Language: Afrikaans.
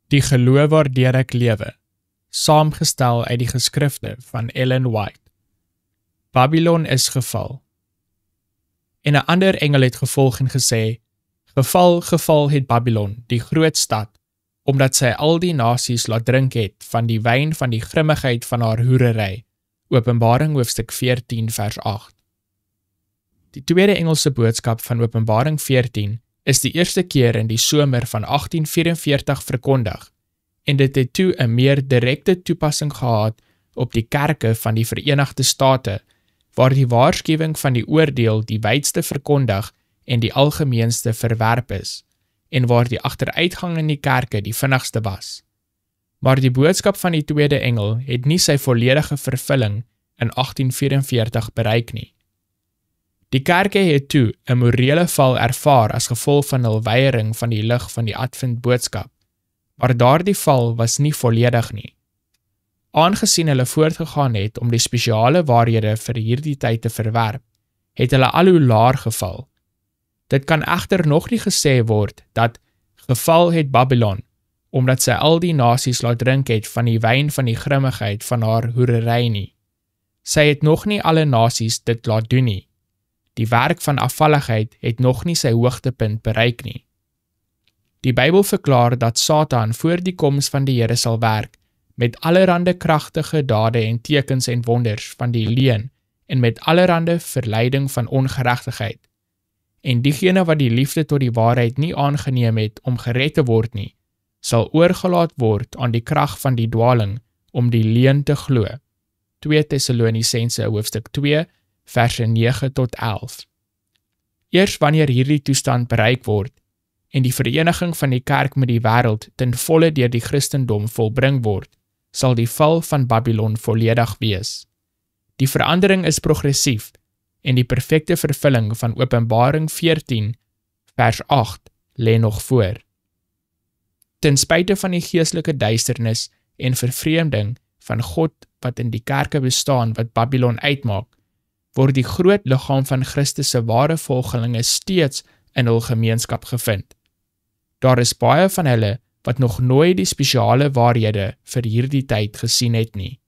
Die geloof waardeur ek lewe, saamgestel uit die geskrifte van Ellen White. Babylon is geval. En 'n ander engel het gevolg en gesê, geval het Babylon, die groot stad, omdat sy al die nasies laat drink het van die wyn van die grimmigheid van haar hoerery. Openbaring hoofstuk 14 vers 8. Die tweede Engelse boodskap van Openbaring 14 is die eerste keer in die somer van 1844 verkondig, en dit het toe 'n meer direkte toepassing gehad op die kerke van die Verenigde State, waar die waarskuwing van die oordeel die wydste verkondig en die algemeenste verwerp is, en waar die agteruitgang in die kerke die vinnigste was. Maar die boodskap van die tweede engel het nie sy volledige vervulling in 1844 bereik nie. Die kerke het toe 'n morele val ervaar as gevolg van hul weiering van die lig van die Advent boodskap, maar daardie val was nie volledig nie. Aangesien hulle voortgegaan het om die spesiale waarhede vir hierdie tyd te verwerp, het hulle al hoe laer geval. Dit kan egter nog nie gesê word dat geval het Babylon, omdat sy al die nasies laat drink het van die wyn van die grimmigheid van haar hoerery nie. Sy het nog nie alle nasies dit laat doen nie. Die werk van afvalligheid het nog nie sy hoogtepunt bereik nie. Die Bybel verklaar dat Satan voor die koms van die Here sal werk, met allerhande kragtige dade en tekens en wonders van die leuen en met allerhande verleiding van ongeregtigheid. En diegene wat die liefde tot die waarheid nie aangeneem het om gered te word nie, sal oorgelaat word aan die krag van die dwaling om die leuen te glo. 2 Tessalonisense hoofstuk 2 verse 9 tot 11. Eers wanneer hierdie toestand bereik word en die vereniging van die kerk met die wêreld ten volle deur die Christendom volbring word, sal die val van Babylon volledig wees. Die verandering is progressief en die perfekte vervulling van Openbaring 14 vers 8 lê nog voor. Ten spyte van die geestelike duisternis en vervreemding van God wat in die kerke bestaan wat Babylon uitmaak, word die groot liggaam van Christus se ware volgelinge steeds in hul gemeenskap gevind. Daar is baie van hulle wat nog nooit die spesiale waarhede vir hierdie tyd gesien het nie.